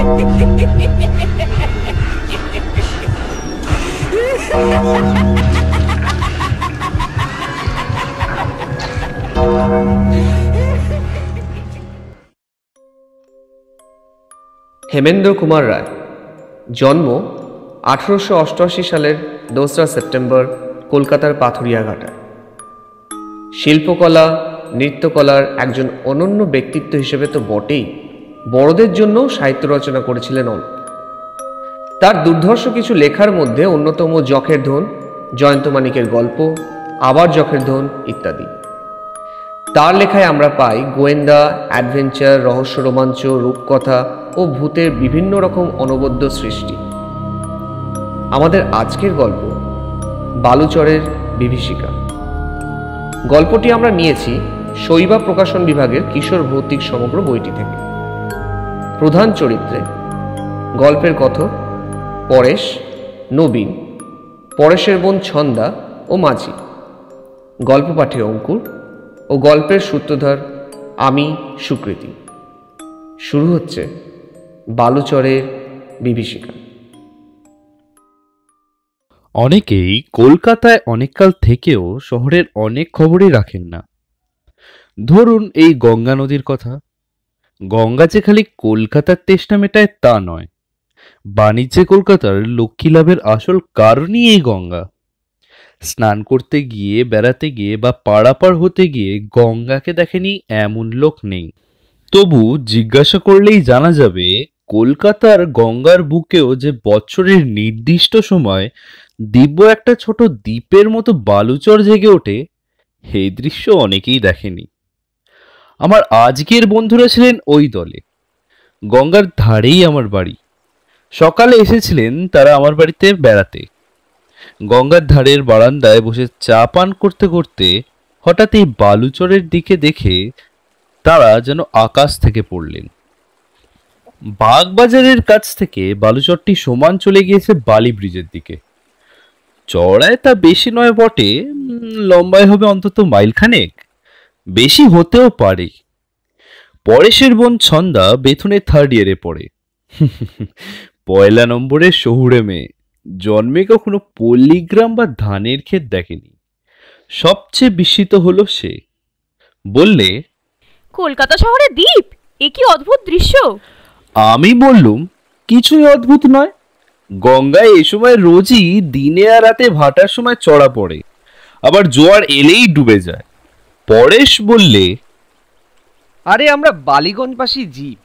হেমেন্দ্র কুমার রায়, জন্ম 1888 সালের 2রা সেপ্টেম্বর কলকাতার পাথুরিয়াঘাটায়। শিল্পকলা, নৃত্যকলার একজন অনন্য ব্যক্তিত্ব হিসেবে তো বটেই, বড়দের জন্য সাহিত্য রচনা করেছিলেন অনেক। তার দুর্ধর্ষ কিছু লেখার মধ্যে অন্যতম যখের ধন, জয়ন্ত মানিকের গল্প, আবার যখের ধন ইত্যাদি। তার লেখায় আমরা পাই গোয়েন্দা, অ্যাডভেঞ্চার, রহস্য, রোমাঞ্চ, রূপকথা ও ভূতের বিভিন্ন রকম অনবদ্য সৃষ্টি। আমাদের আজকের গল্প বালুচরের বিভীষিকা। গল্পটি আমরা নিয়েছি শৈবা প্রকাশন বিভাগের কিশোর ভৌতিক সমগ্র বইটি থেকে। প্রধান চরিত্রে গল্পের কথক পরেশ, নবীন, পরেশের বোন ছন্দা ও মাঝি, গল্প পাঠে অঙ্কুর ও গল্পের সূত্রধর আমি, সুকৃতি। শুরু হচ্ছে বালুচরের বিভীষিকা। অনেকেই কলকাতায় অনেককাল থেকেও শহরের অনেক খবরই রাখেন না। ধরুন এই গঙ্গা নদীর কথা। গঙ্গা যে খালি কলকাতার তেষ্টা মেটায় তা নয়, বাণিজ্যে কলকাতার লক্ষ্মী লাভের আসল কারণই এই গঙ্গা। স্নান করতে গিয়ে, বেড়াতে গিয়ে বা পারাপার হতে গিয়ে গঙ্গাকে দেখেনি এমন লোক নেই। তবু জিজ্ঞাসা করলেই জানা যাবে কলকাতার গঙ্গার বুকেও যে বছরের নির্দিষ্ট সময় দিব্য একটা ছোট দ্বীপের মতো বালুচর জেগে ওঠে, এই দৃশ্য অনেকেই দেখেনি। আমার আজকের বন্ধুরা ছিলেন ওই দলে। গঙ্গার ধারেই আমার বাড়ি। সকালে এসেছিলেন তারা আমার বাড়িতে বেড়াতে। গঙ্গার ধারের বারান্দায় বসে চা পান করতে করতে হঠাৎ এই বালুচরের দিকে দেখে তারা যেন আকাশ থেকে পড়লেন। বাগবাজারের কাছ থেকে বালুচরটি সমান চলে গিয়েছে বালি ব্রিজের দিকে। চড়ায় তা বেশি নয় বটে, লম্বায় হবে অন্তত মাইলখানেক, বেশি হতেও পারে। পরেশের বোন ছন্দা বেথুনে 3rd ইয়ারে পড়ে। পয়লা নম্বরের শহুরে মেয়ে, জন্মে কখনো পল্লীগ্রাম বা ধানের ক্ষেত দেখেনি। সবচেয়ে বিস্মিত হলো সে। বললে, কলকাতা শহরে দ্বীপ, এ কি অদ্ভুত দৃশ্য। আমি বললুম, কিছুই অদ্ভুত নয়। গঙ্গায় এ সময় রোজই দিনে আর রাতে ভাটার সময় চড়া পড়ে, আবার জোয়ার এলেই ডুবে যায়। পরেশ বললে, আরে আমরা বালিগঞ্জবাসী জীব,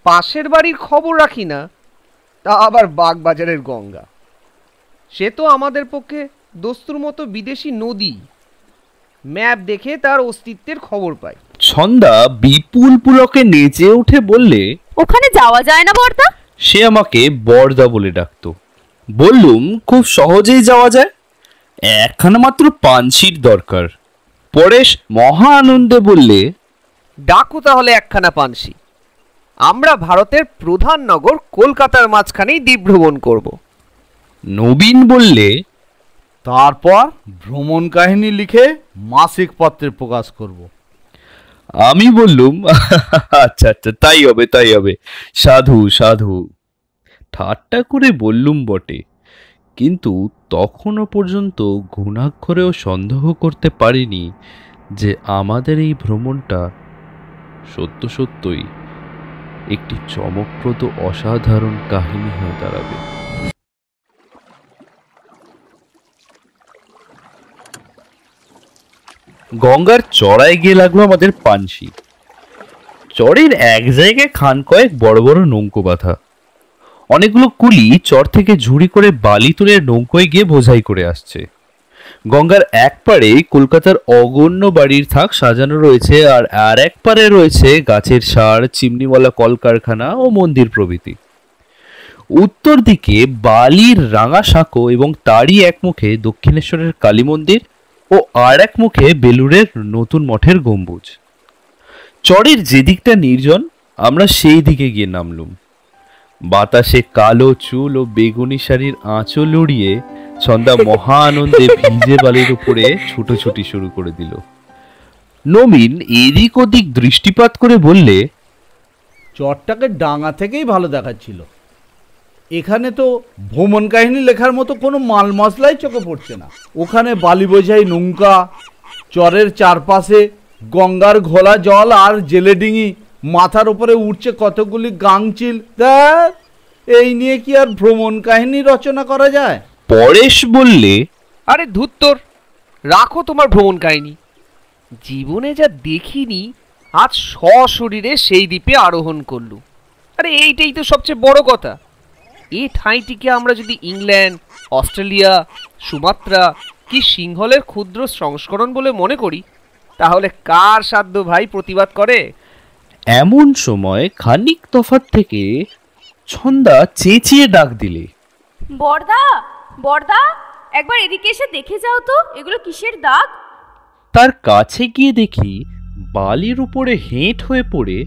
পাশের বাড়ির খবর রাখি না, তা আবার বাগবাজারের গঙ্গা। সে তো আমাদের পক্ষে দস্তুর মতো বিদেশি নদী, ম্যাপ দেখে তার অস্তিত্বের খবর পাই। ছন্দা বিপুল পুলকে নেচে উঠে বললে, ওখানে যাওয়া যায় না বর্দা? সে আমাকে বর্দা বলে ডাকত। বললুম, খুব সহজেই যাওয়া যায়, একখানা মাত্র পানসির দরকার। পরেশ মহা আনন্দে বললে, ডাকো তাহলে একখানা পানসি। আমরা ভারতের প্রধান নগর কলকাতার মাঝখানেই দ্বীপ ভ্রমণ করব। নবীন বললে, তারপর ভ্রমণ কাহিনী লিখে মাসিক পত্রে প্রকাশ করব। আমি বললুম, আচ্ছা আচ্ছা, তাই হবে তাই হবে, সাধু সাধু। ঠাট্টা করে বললুম বটে, কিন্তু তখনও পর্যন্ত ঘুণাক্ষরেও সন্দেহ করতে পারিনি যে আমাদের এই ভ্রমণটা সত্য সত্যই একটি চমকপ্রদ অসাধারণ কাহিনী হয়ে দাঁড়াবে। গঙ্গার চড়ায় গিয়ে লাগলো আমাদের পানসি। চরের এক জায়গায় খান কয়েক বড় বড় নৌকো বাঁধা। অনেকগুলো কুলি চর থেকে ঝুড়ি করে বালি তুলে নৌকোয় গিয়ে বোঝাই করে আসছে। গঙ্গার এক পারে কলকাতার অগণ্য বাড়ির থাক সাজানো রয়েছে, আর এক পারে রয়েছে গাছের সার, চিমনিওয়ালা কলকারখানা ও মন্দির প্রভৃতি। উত্তর দিকে বালির রাঙা সাঁকো এবং তারই এক মুখে দক্ষিণেশ্বরের কালী মন্দির ও আর এক মুখে বেলুড়ের নতুন মঠের গম্বুজ। চরের যেদিকটা নির্জন আমরা সেই দিকে গিয়ে নামলুম। বাতাসে কালো চুল ও বেগুনি শাড়ির আঁচল উড়িয়ে ছন্দা মহা আনন্দে ভিজে বালির উপরে ছুটোছুটি শুরু করে দিল। নবীন এদিক ওদিক দৃষ্টিপাত করে বললে, চরটাকে ডাঙা থেকেই ভালো দেখাচ্ছিল। এখানে তো ভ্রমণ কাহিনী লেখার মতো কোনো মাল মশলাই চোখে পড়ছে না। ওখানে বালি বোঝাই নৌকা, চরের চারপাশে গঙ্গার ঘোলা জল আর জেলে ডিঙি, মাথার উপরে উঠছে কতগুলি গাংচিল। দেখ, এই নিয়ে কি আর ভ্রমণ কাহিনী রচনা করা যায়? পরেশ বললে, আরে ধুত্তর, রাখো তোমার ভ্রমণ কাহিনী। জীবনে যা দেখিনি, আজ সশরীরে সেই দ্বীপে আরোহণ করলু। আরে এইটাই তো সবচেয়ে বড় কথা। এই ঠাঁইটিকে আমরা যদি ইংল্যান্ড, অস্ট্রেলিয়া, সুমাত্রা কি সিংহলের ক্ষুদ্র সংস্করণ বলে মনে করি, তাহলে কার সাধ্য ভাই প্রতিবাদ করে? এমন সময় খানিক তফাৎ থেকে ছন্দা চেঁচিয়ে ডাক দিলে, বড়দা, বড়দা, একবার এদিকে এসে দেখে যাও তো, এগুলো কিসের দাগ? তার কাছে গিয়ে দেখি বালির উপরে হেঁট হয়ে পড়ে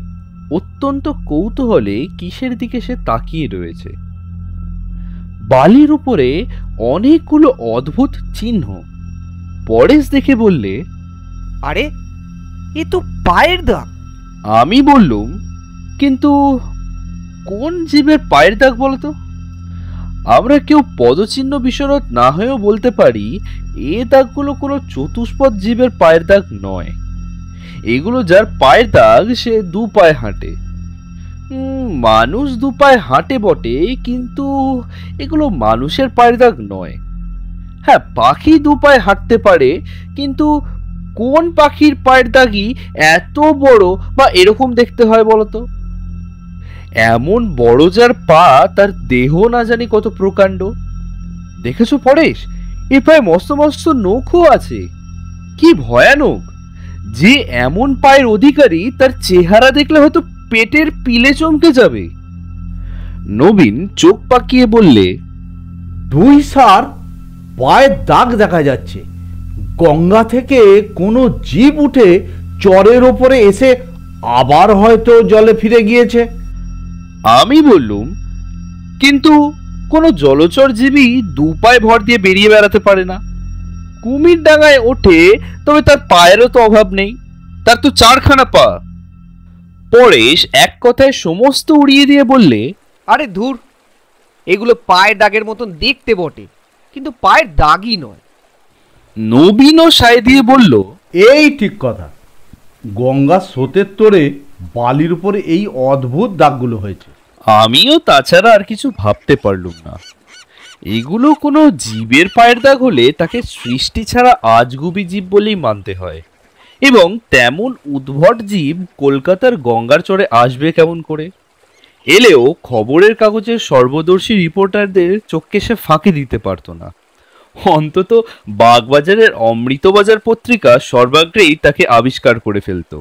অত্যন্ত কৌতূহলে কিসের দিকে সে তাকিয়ে রয়েছে। বালির উপরে অনেকগুলো অদ্ভুত চিহ্ন। পরেশ দেখে বললে, আরে এ তো পায়ের দাগ। আমি বললুম, কিন্তু কোন জীবের পায়ের দাগ বলতো? আমরা কেউ পদচিহ্ন বিশরদ না হয়েও বলতে পারি এ দাগগুলো কোনো চতুষ্পদ জীবের পায়ের দাগ নয়। এগুলো যার পায়ের দাগ সে দু পায়ে হাঁটে। মানুষ দু পায়ে হাঁটে বটে, কিন্তু এগুলো মানুষের পায়ের দাগ নয়। হ্যাঁ, পাখি দু পায়ে হাঁটতে পারে, কিন্তু কোন পাখির পায়ের দাগই এত বড় বা এরকম দেখতে হয় বলতো? এমন বড় যার পা, তার দেহ না জানি কত প্রকাণ্ড। দেখেছো পরেশ, এ প্রায় মস্ত মস্ত নখও আছে। কি ভয়ানক! যে এমন পায়ের অধিকারী, তার চেহারা দেখলে হয়তো পেটের পিলে চমকে যাবে। নবীন চোখ পাকিয়ে বললে, দুই সার পায়ের দাগ দেখা যাচ্ছে। গঙ্গা থেকে কোনো জীব উঠে চরের ওপরে এসে আবার হয়তো জলে ফিরে গিয়েছে। আমি বললুম, কিন্তু কোনো জলচর জীবী দু পায়ে ভর দিয়ে বেরিয়ে বেড়াতে পারে না। কুমির ডাঙায় ওঠে, তবে তার পায়েরও তো অভাব নেই, তার তো চারখানা পা। পরেশ এক কথায় সমস্ত উড়িয়ে দিয়ে বললে, আরে ধুর, এগুলো পায়ের দাগের মতন দেখতে বটে, কিন্তু পায়ের দাগই নয়। নবীনও সায় দিয়ে বলল, এই ঠিক কথা। গঙ্গা স্রোতের তোড়ে বালির উপরে এই অদ্ভুত দাগগুলো হয়েছে। আমিও তাছাড়া আর কিছু ভাবতে পারলুম না। এগুলো কোনো জীবের পায়ের দাগ হলে তাকে সৃষ্টি ছাড়া আজগুবি জীব বলেই মানতে হয়, এবং তেমন উদ্ভট জীব কলকাতার গঙ্গার চরে আসবে কেমন করে? এলেও খবরের কাগজের সর্বদর্শী রিপোর্টারদের চোখকে সে ফাঁকি দিতে পারত না। অন্তত বাগবাজারের অমৃতবাজার পত্রিকা সর্বাগ্রেই তাকে আবিষ্কার করে ফেলত।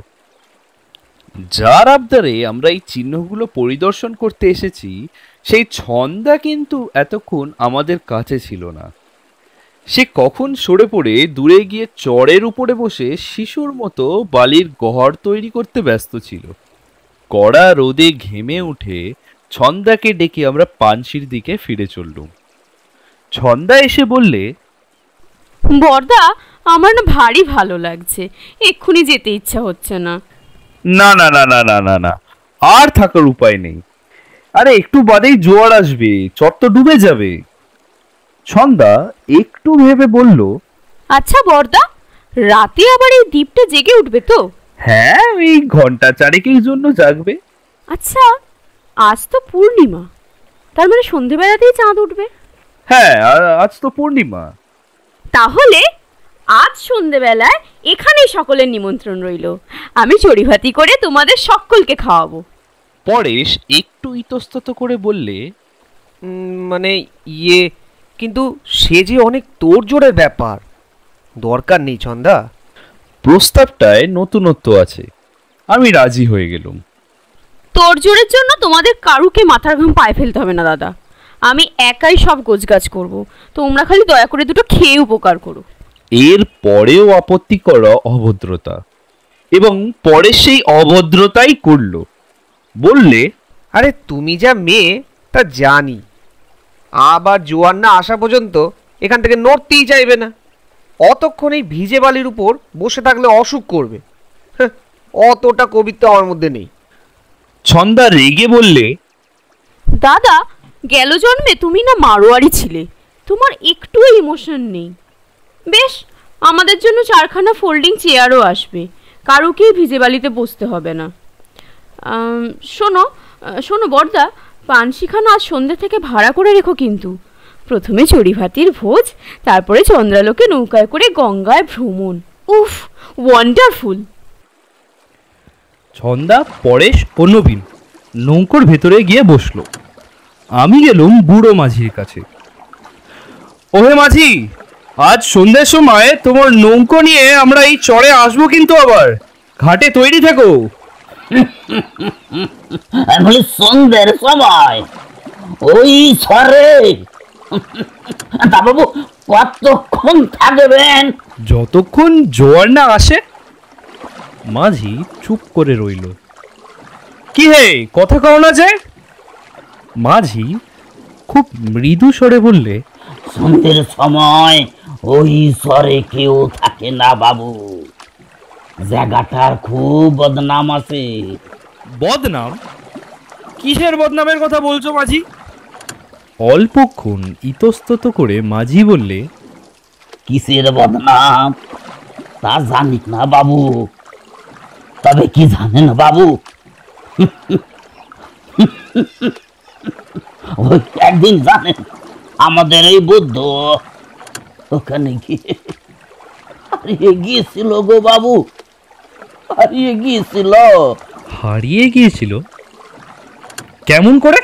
যার আবদারে আমরা এই চিহ্নগুলো পরিদর্শন করতে এসেছি, সেই ছন্দা কিন্তু এতক্ষণ আমাদের কাছে ছিল না। সে কখন সরে পড়ে দূরে গিয়ে চড়ের উপরে বসে শিশুর মতো বালির গহর তৈরি করতে ব্যস্ত ছিল। কড়া রোদে ঘেমে উঠে ছন্দাকে ডেকে আমরা পানশির দিকে ফিরে চললুম। ছন্দা এসে বললে, বড়দা, আমার না ভারী ভালো লাগছে, এক্ষুনি যেতে ইচ্ছা হচ্ছে না। না না না না না না না, আর থাকার উপায় নেই। আরে একটু বাদেই জোয়ার আসবে, চর তো ডুবে যাবে। ছন্দা একটু ভেবে বলল, আচ্ছা বড়দা, রাতে আবার এই দ্বীপটা জেগে উঠবে তো? হ্যাঁ, ওই ঘন্টা চারেকের জন্য জাগবে। আচ্ছা, আজ তো পূর্ণিমা, তার মানে সন্ধেবেলাতেই চাঁদ উঠবে। হ্যাঁ, আজ তো পূর্ণিমা। তাহলে আজ সন্ধেবেলায় এখানেই সকলের নিমন্ত্রণ রইল। আমি চড়িভাতি করে তোমাদের সকলকে খাওয়াবো। পরেশ একটু ইতস্তত করে বললে, মানে ইয়ে, কিন্তু সে যে অনেক তোড়জোড়ের ব্যাপার, দরকার নেই ছন্দা। প্রস্তাবটায় নতুনত্ব আছে। আমি রাজি হয়ে গেলুম। তোড়জোড়ের জন্য তোমাদের কারুকে মাথার ঘাম পায়ে ফেলতে হবে না দাদা, আমি একাই সব গোছগাছ করব। তোমরা খালি দয়া করে দুটো খেয়ে উপকার করো। এর পরেও আপত্তি করা অভদ্রতা, এবং পরে সেই অভদ্রতাই করল। বললে, আরে তুমি যা মেয়ে তা জানি, আবার জোয়ার না আসা পর্যন্ত এখান থেকে নড়তেই চাইবে না। অতক্ষণ এই ভিজে বালির উপর বসে থাকলে অসুখ করবে। অতটা কবিত্ব আমার মধ্যে নেই। ছন্দা রেগে বললে, দাদা, গেল জন্মে তুমি না মারোয়ারি ছিলে, তোমার একটু ইমোশন নেই। বেশ, আমাদের জন্য 4খানা ফোল্ডিং চেয়ারও আসবে, কারুকেই ভিজে বালিতে বসতে হবে না। শোনো শোনো বড়দা, পানশিখানা আজ সন্ধ্যে থেকে ভাড়া করে রেখো কিন্তু। প্রথমে চড়িভাতির ভোজ, তারপরে চন্দ্রালোকে নৌকায় করে গঙ্গায় ভ্রমণ। উফ, ওয়ান্ডারফুল। ছন্দা, পরেশ ও নবীন নৌকোর ভেতরে গিয়ে বসলো। আমি গেলুম বুড়ো মাঝির কাছে। ওহে মাঝি, আজ সন্ধ্যের সময় তোমার নৌকো নিয়ে আমরা এই চরে আসবো, কিন্তু আবার ঘাটে তৈরি থেকো। বলি সন্ধ্যের সময় ওই সরে তা বাবু কতক্ষণ থাকবেন? যতক্ষণ জোয়ার না আসে। মাঝি চুপ করে রইল। কি হে, কথা কও না যে? মাঝি খুব মৃদু স্বরে বললে, সন্ধ্যের সময় ওই সরে কেউ থাকে না বাবু, জায়গাটার খুব বদনাম আছে। বদনাম? কিসের বদনামের কথা বলছো মাঝি? অল্পক্ষণ ইতস্তত করে মাঝি বললে, কিসের বদনাম তা জানি না বাবু, তবে কি জানেন বাবু, ওই একদিন জানেন আমাদের এই বুদ্ধ ওখানে গিয়ে হারিয়ে গিয়েছিল গো বাবু, হারিয়ে গিয়েছিল। হারিয়ে গিয়েছিল? কেমন করে?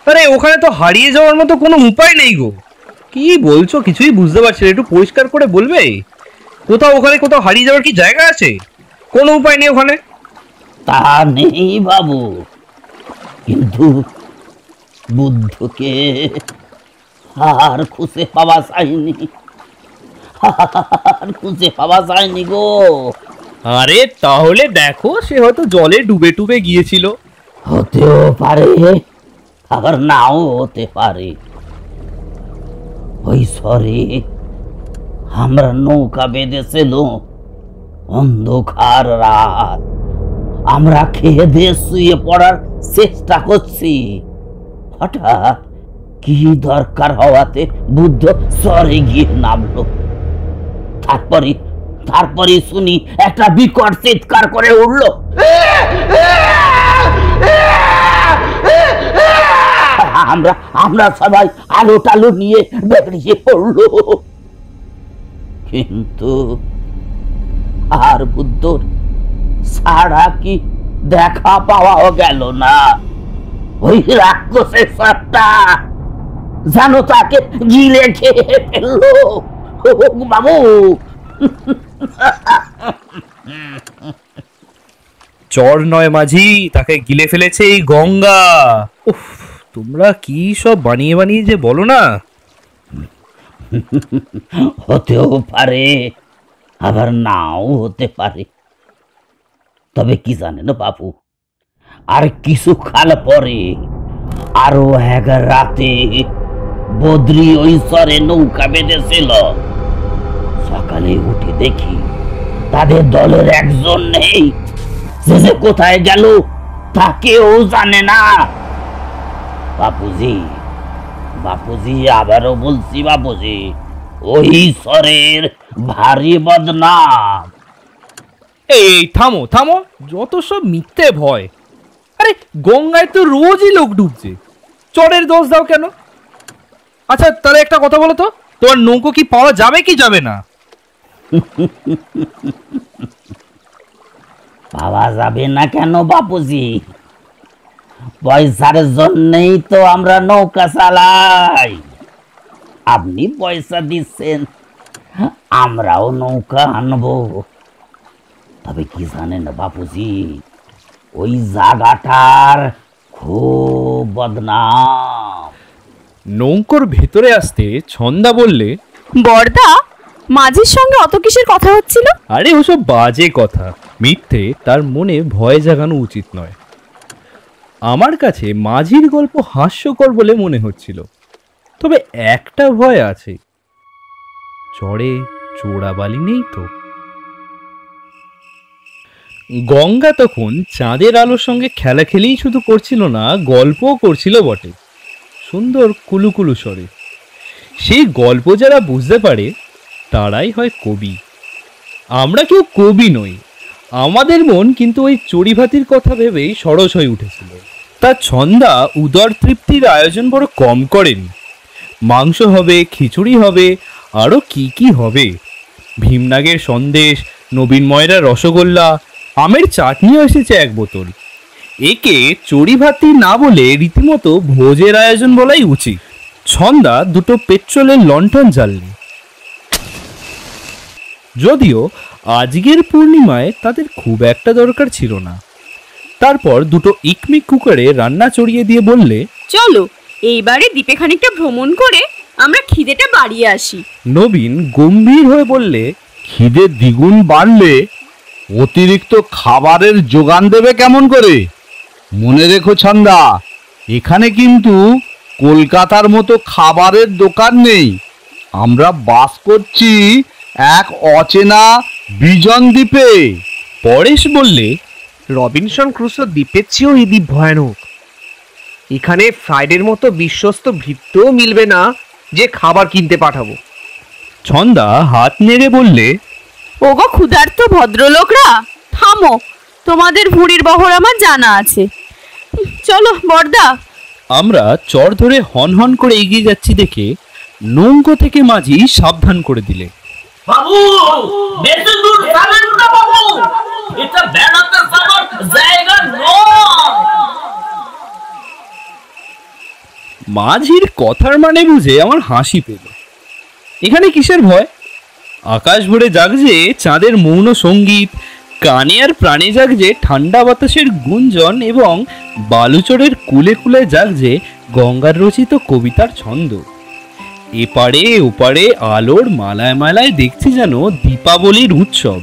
আরে ওখানে তো হারিয়ে যাওয়ার মতো কোনো উপায় নেই গো। কি বলছো কিছুই বুঝতে পারছি না, একটু পরিষ্কার করে বলবে? কোথাও ওখানে কোথাও হারিয়ে যাওয়ার কি জায়গা আছে? কোনো উপায় নেই ওখানে? তা নেই বাবু, কিন্তু বুদ্ধকে আর খুঁজে পাওয়া যায়নি, আর খুঁজে পাওয়া যায়নি গো। আরে তাহলে দেখো, সে হয়তো জলে ডুবে ডুবে গিয়েছিল। হতেও পারে, আবার নাও হতে পারে। ওই সরে আমরা নৌকা বেঁধেছিল, অন্ধকার রাত, আমরা খেয়ে দিয়ে শুয়ে পড়ার চেষ্টা করছি, হঠাৎ কি দরকার হওয়াতে বুদ্ধ সরে গিয়ে নামলো। তারপরে শুনি একটা বিকট চিৎকার করে উঠলো, আমরা সবাই আলো টালো নিয়ে বেরিয়ে পড়লো, কিন্তু আর বুদ্ধর ছাড়া কি দেখা পাওয়া গেল না। ওই রাক্ষসের সত্তা যেন তাকে গিলে খেয়ে ফেললো বাবু। চর নয় মাঝি, তাকে গিলে ফেলেছে এই গঙ্গা। উফ, তোমরা কি সব বানিয়ে বানিয়ে যে বলো না। হতেও পারে, আবার নাও হতে পারে। তবে কি জানেন বাবু, আর কিছু কাল পরে আরো এক রাতে বদ্রি ওই সরে নৌকা বেঁধেছিল। সকালে উঠে দেখি তাদের দলের একজন নেই, সে যে কোথায় গেল তা কেউ জানে না। বাপুজি আবারও বলছি বাপুজি, ওই সরের ভারী বদনাম। এই থামো থামো, যত সব মিথ্যে ভয়। আরে গঙ্গায় তো রোজই লোক ডুবছে, চরের দোষ দাও কেন? আচ্ছা তাহলে একটা কথা বলো তো, তোমার নৌকো কি পাওয়া যাবে কি যাবে না? পাওয়া যাবে না কেন বাপুজি? পয়সার জন্যই তো আমরা নৌকা চালাই। আপনি পয়সা দিচ্ছেন, আমরাও নৌকা আনবো। তবে কি জানেন বাপুজি, ওই জায়গাটার খুব বদনাম। নৌকোর ভেতরে আসতে ছন্দা বললে, বড়দা, মাঝির সঙ্গে অত কিসের কথা হচ্ছিল? আরে ওসব বাজে কথা, মিথ্যে তার মনে ভয় জাগানো উচিত নয়। আমার কাছে মাঝির গল্প হাস্যকর বলে মনে হচ্ছিল, তবে একটা ভয় আছে, চরে চোরাবালি নেই তো। গঙ্গা তখন চাঁদের আলোর সঙ্গে খেলা খেলেই শুধু করছিল না, গল্পও করছিল বটে, সুন্দর কুলুকুলু স্বরে। সেই গল্প যারা বুঝতে পারে তারাই হয় কবি। আমরা কেউ কবি নই, আমাদের মন কিন্তু ওই চড়িভাতির কথা ভেবেই সরস হয়ে উঠেছিল। তা ছন্দা উদর তৃপ্তির আয়োজন বড় কম করেনি। মাংস হবে, খিচুড়ি হবে, আরও কি কি হবে, ভীমনাগের সন্দেশ, নবীন ময়রার রসগোল্লা, আমের চাটনিও এসেছে 1 বোতল। একে চড়িভাতি না বলে রীতিমতো ভোজের আয়োজন বলাই উচিত। ছন্দা 2টো পেট্রোলের লণ্ঠন জ্বাললে, যদিও আজকের পূর্ণিমায় তাদের খুব একটা দরকার ছিল না। তারপর 2টো ইকমিক কুকারে রান্না চড়িয়ে দিয়ে বললে, চলো এইবারে দ্বীপে খানিকটা ভ্রমণ করে আমরা খিদেটা বাড়িয়ে আসি। নবীন গম্ভীর হয়ে বললে, খিদে দ্বিগুণ বাড়লে অতিরিক্ত খাবারের যোগান দেবে কেমন করে? মনে রেখো ছন্দা, এখানে কিন্তু কলকাতার মতো খাবারের দোকান নেই। আমরা বাস করছি এক অচেনা বিজন দ্বীপে। পরেশ বললে, রবিনসন ক্রুসো দ্বীপের চেয়েও এই দ্বীপ ভয়ানক। এখানে ফ্রাইডের মতো বিশ্বস্ত ভৃত্যও মিলবে না যে খাবার কিনতে পাঠাবো। ছন্দা হাত নেড়ে বললে, ওগো ক্ষুধার্ত ভদ্রলোকরা, থামো, তোমাদের ভুঁড়ির বহর আমার জানা আছে। চলো বর্দা। আমরা চর ধরে হন হন করে এগিয়ে যাচ্ছি দেখে নৌকো থেকে মাঝি সাবধান করে দিলে, বাবু বেশি দূর যাবেন না বাবু, এটা বেড়াতে যাওয়ার জায়গা নয়। মাঝির কথার মানে বুঝে আমার হাসি পেল। এখানে কিসের ভয়? আকাশ ভরে জাগছে চাঁদের মৌন সঙ্গীত, কানে আর প্রাণে জাগছে ঠান্ডা বাতাসের গুঞ্জন, এবং বালুচরের কুলে কুলে জাগছে গঙ্গার রচিত কবিতার ছন্দ। এপারে ওপারে আলোর মালায় মালায় দেখছি যেন দীপাবলির উৎসব।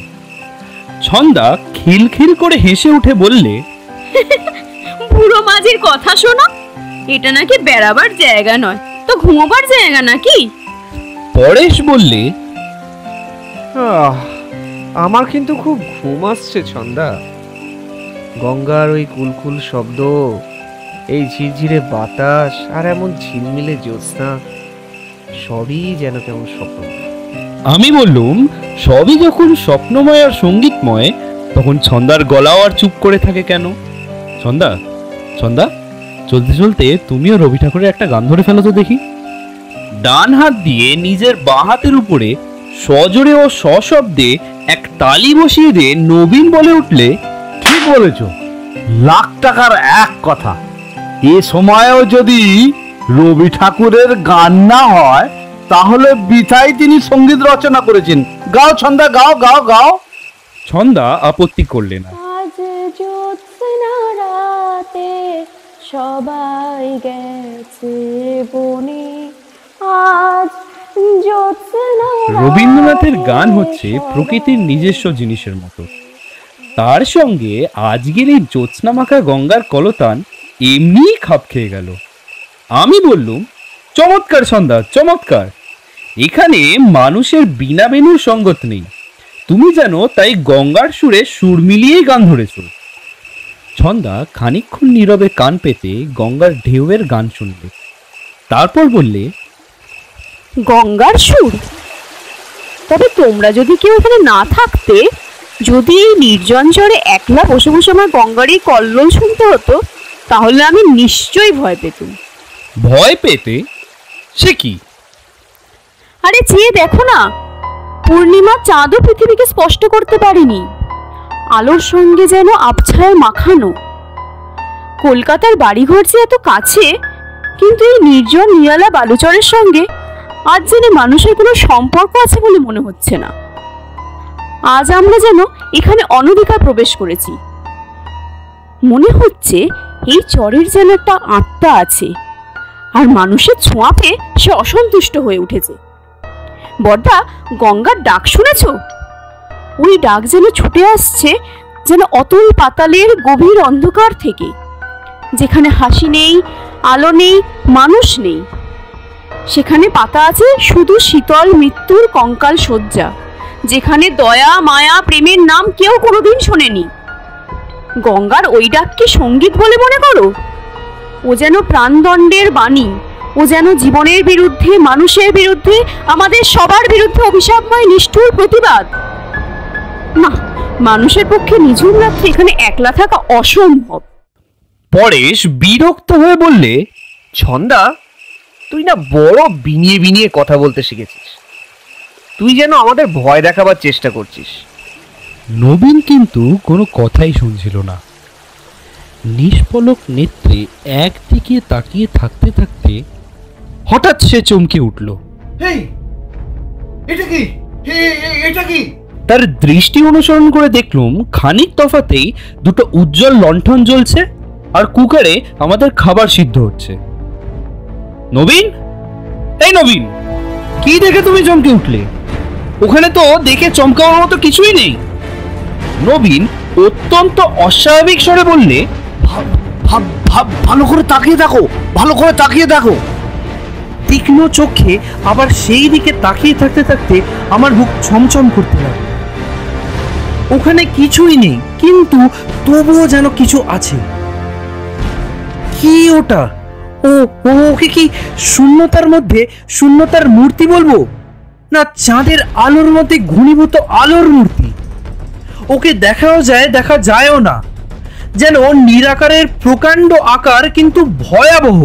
ছন্দা খিলখিল করে হেসে উঠে বললে, বুড়ো মাঝির কথা শোনো, এটা নাকি বেড়াবার জায়গা নয় তো ঘুমোবার জায়গা নাকি? পরেশ বললে, আমার কিন্তু খুব ঘুম আসছে ছন্দা। গঙ্গার ওই কুলকুল শব্দ, এই ঝিরঝিরে বাতাস, আর এমন ঝিলমিলে জ্যোৎস্না, সবই যেন কেমন স্বপ্ন। আমি বললুম, সবই যখন স্বপ্নময় আর সঙ্গীতময়, তখন ছন্দার গলাও আর চুপ করে থাকে কেন? ছন্দা, ছন্দা, চলতে চলতে তুমিও রবি ঠাকুরের একটা গান ধরে ফেলো তো দেখি। ডান হাত দিয়ে নিজের বাঁ হাতের উপরে সজোরে ও সশব্দে এক তালি বসিয়ে দিয়ে নবীন বলে উঠলে, ঠিক বলেছ, লাখ টাকার এক কথা। এ সময়েও যদি রবি ঠাকুরের গান না হয় তাহলে বৃথাই তিনি সঙ্গীত রচনা করেছেন। গাও ছন্দা, গাও গাও গাও। ছন্দা আপত্তি করলে না। আজ জ্যোৎস্না রাতে সবাই গেছে বনে, আজ জ্যোৎস্না। রবীন্দ্রনাথের গান হচ্ছে প্রকৃতির নিজস্ব জিনিসের মতো, তার সঙ্গে আজকের এই জ্যোৎস্না মাখা গঙ্গার কলতান এমনিই খাপ খেয়ে গেল। আমি বললুম, চমৎকার ছন্দা, চমৎকার। এখানে মানুষের বিনা বেনুর সঙ্গত নেই, তুমি যেন তাই গঙ্গার সুরে সুর মিলিয়েই গান ধরেছ। ছন্দা খানিকক্ষণ নীরবে কান পেতে গঙ্গার ঢেউয়ের গান শুনলে, তারপর বললে, গঙ্গার সুর? তবে তোমরা যদি কেউ এখানে না থাকতে, যদি এই নির্জন চরে একলা বসে বসে আমার গঙ্গার এই কল্লোল শুনতে হতো, তাহলে আমি নিশ্চয়ই ভয় পেতুম। ভয় পেতে? সে কি? আরে চেয়ে দেখো না, পূর্ণিমা চাঁদও পৃথিবীকে স্পষ্ট করতে পারেনি, আলোর সঙ্গে যেন আবছায় মাখানো। কলকাতার বাড়িঘর যে এত কাছে, কিন্তু এই নির্জন নিরালা বালুচরের সঙ্গে আজ যেন মানুষের কোনো সম্পর্ক আছে বলে মনে হচ্ছে না। আজ আমরা যেন এখানে অনধিকার প্রবেশ করেছি। মনে হচ্ছে এই চরের যেন একটা আত্মা আছে, আর মানুষের ছোঁয়া পেয়ে সে অসন্তুষ্ট হয়ে উঠেছে। বর্দা, গঙ্গার ডাক শুনেছ? ওই ডাক যেন ছুটে আসছে যেন অতল পাতালের গভীর অন্ধকার থেকে, যেখানে হাসি নেই, আলো নেই, মানুষ নেই। সেখানে পাতা আছে শুধু শীতল মৃত্যুর কঙ্কাল শয্যা, যেখানে দয়া মায়া প্রেমের নাম কেউ কোনোদিন শোনেনি। গঙ্গার ওই ডাক কি সঙ্গীত বলে মনে করো? ও যেন প্রাণদণ্ডের বাণী, ও যেন জীবনের বিরুদ্ধে, মানুষের বিরুদ্ধে, আমাদের সবার বিরুদ্ধে অভিশাপময় নিষ্ঠুর প্রতিবাদ। না, মানুষের পক্ষে নিঝুম রাত্রে এখানে একলা থাকা অসম্ভব। পরেশ বিরক্ত হয়ে বললে, ছন্দা, তুই না বড় বিনিয়ে বিনিয়ে কথা বলতে শিখেছিস। তুই যেন আমাদের ভয় দেখাবার চেষ্টা করছিস। নবীন কিন্তু কোনো কথাই শুনছিল না। নিষ্পলক নেত্রে একদিকে তাকিয়ে থাকতে থাকতে হঠাৎ সে চমকে উঠল। এটা কি? তার দৃষ্টি অনুসরণ করে দেখলুম খানিক তফাতেই দুটো উজ্জ্বল লণ্ঠন জ্বলছে আর কুকারে আমাদের খাবার সিদ্ধ হচ্ছে। নবীন, এই নবীন, কি দেখে তুমি চমকে উঠলে? ওখানে তো দেখে চমকানোর মতো কিছুই নেই। নবীন অত্যন্ত অস্বাভাবিক স্বরে বললে, ভালো করে তাকিয়ে দেখো, ভালো করে তাকিয়ে দেখো। তীক্ষ্ণ চোখে আবার সেই দিকে তাকিয়ে থাকতে থাকতে আমার বুক ছমছম করতে লাগলো। ওখানে কিছুই নেই, কিন্তু তবুও যেন কিছু আছে। কি ওটা? ওকে কি শূন্যতার মধ্যে শূন্যতার মূর্তি বলবো, না চাঁদের আলোর মধ্যে ঘনীভূত আলোর মূর্তি? ওকে দেখাও যায়, দেখা যায়ও না, যেন নিরাকারের প্রকাণ্ড আকার, কিন্তু ভয়াবহ।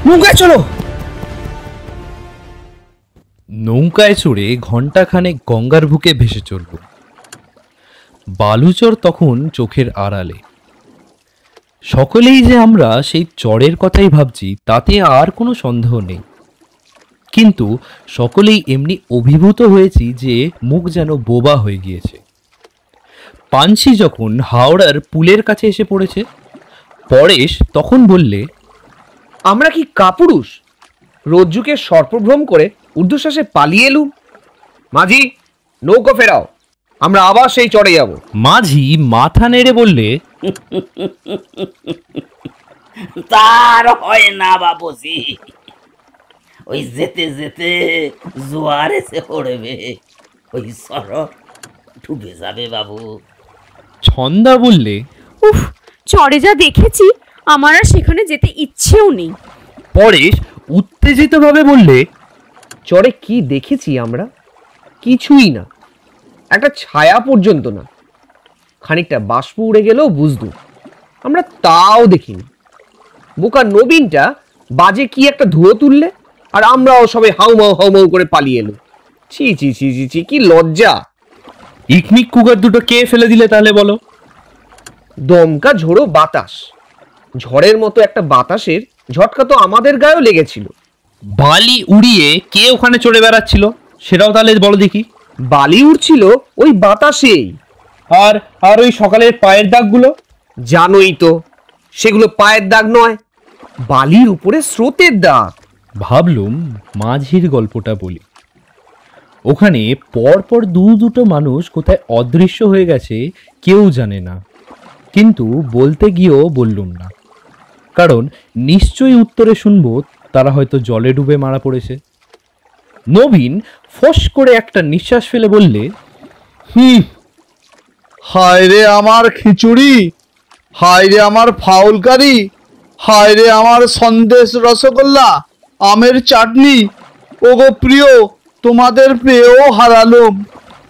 নৌকায় চলো। নৌকায় চড়ে ঘণ্টাখানেক গঙ্গার বুকে ভেসে চলল। বালুচর তখন চোখের আড়ালে। সকলেই যে আমরা সেই চরের কথাই ভাবছি তাতে আর কোনো সন্দেহ নেই, কিন্তু সকলেই এমনি অভিভূত হয়েছি যে মুখ যেন বোবা হয়ে গিয়েছে। পানসি যখন হাওড়ার পুলের কাছে এসে পড়েছে, পরেশ তখন বললে, আমরা কি কাপুরুষ? রজ্জুকে সর্পভ্রম করে ঊর্ধ্বশ্বাসে পালিয়ে এলুম। মাঝি, নৌকো ফেরাও, আমরা আবার সেই চড়ে যাব। মাঝি মাথা নেড়ে বললে, তার হয় না বাবুজি, ওই যেতে যেতে জোয়ার এসে পড়বে, ওই সর ডুবে যাবে বাবু। ছন্দা বললে, উফ, চরে যা দেখেছি আমার আর সেখানে যেতে ইচ্ছেও নেই। পরেশ উত্তেজিতভাবে বললে, চরে কি দেখেছি আমরা? কিছুই না, একটা ছায়া পর্যন্ত না। খানিকটা বাষ্প উড়ে গেলেও বুঝদু, আমরা তাও দেখিনি। বোকা নবীনটা বাজে কি একটা ধুয়ো তুললে, আর আমরাও সবাই হাউমাউ করে পালিয়ে এলো। ছি ছি ছি ছি ছি, কি লজ্জা। ইকনিক কুকার দুটো কে ফেলে দিলে তাহলে বলো? দমকা ঝোড়ো বাতাস, ঝড়ের মতো একটা বাতাসের ঝটকা তো আমাদের গায়েও লেগেছিল। বালি উড়িয়ে কে ওখানে চড়ে বেড়াচ্ছিল সেটাও তাহলে বলো দেখি। বালি উড়ছিল ওই বাতাসেই। আর আর ওই সকালের পায়ের দাগগুলো? জানোই তো, সেগুলো পায়ের দাগ নয়, বালির উপরে স্রোতের দাগ। ভাবলুম মাঝির গল্পটা বলি। ওখানে পরপর দুটো মানুষ কোথায় অদৃশ্য হয়ে গেছে কেউ জানে না, কিন্তু বলতে গিয়েও বললুম না, কারণ নিশ্চয়ই উত্তরে শুনবো তারা হয়তো জলে ডুবে মারা পড়েছে। নবীন ফস করে একটা নিঃশ্বাস ফেলে বললে, হায় রে আমার খিচুড়ি, হায় রে আমার ফাউল কারি, হায় রে আমার সন্দেশ রসগোল্লা, আমের চাটনি, ওগো প্রিয়, তোমাদের পেয়েও হারালুম।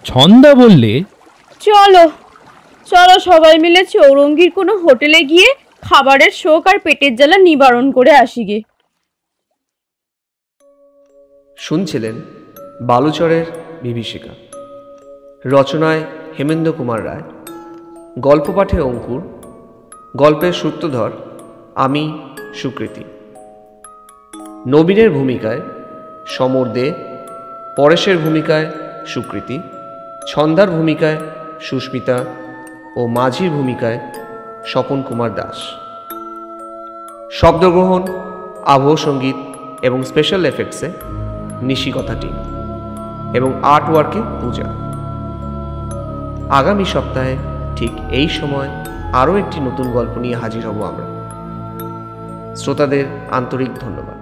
ছন্দা বললে, চলো চলো সবাই মিলে চৌরঙ্গীর কোনো হোটেলে গিয়ে খাবারের শোক আর পেটের জ্বালা নিবারণ করে আসি গে। শুনছিলেন বালুচরের বিভীষিকা, রচনায় হেমেন্দ্র কুমার রায়, গল্প পাঠে অঙ্কুর, গল্পের সূত্রধর আমি সুকৃতি। নবীনের ভূমিকায় সমর দে, পরেশের ভূমিকায় সুকৃতি, ছন্দার ভূমিকায় সুস্মিতা ও মাঝির ভূমিকায় স্বপন কুমার দাস। শব্দগ্রহণ, আবহ সঙ্গীত এবং স্পেশাল এফেক্টসে নিশিকথা টিম এবং আর্ট ওয়ার্কে পূজা। আগামী সপ্তাহে ঠিক এই সময় আরও একটি নতুন গল্প নিয়ে হাজির হব আমরা। শ্রোতাদের আন্তরিক ধন্যবাদ।